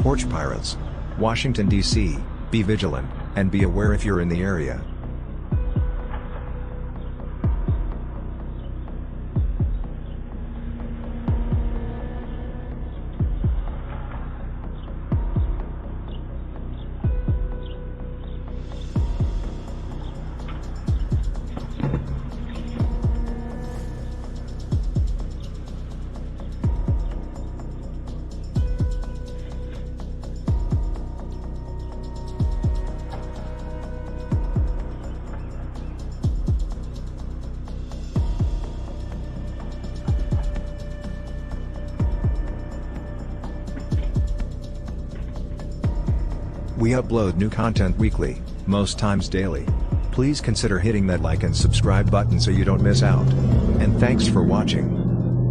Porch Pirates. Washington, D.C., be vigilant, and be aware if you're in the area. We upload new content weekly, most times daily. Please consider hitting that like and subscribe button so you don't miss out. And thanks for watching.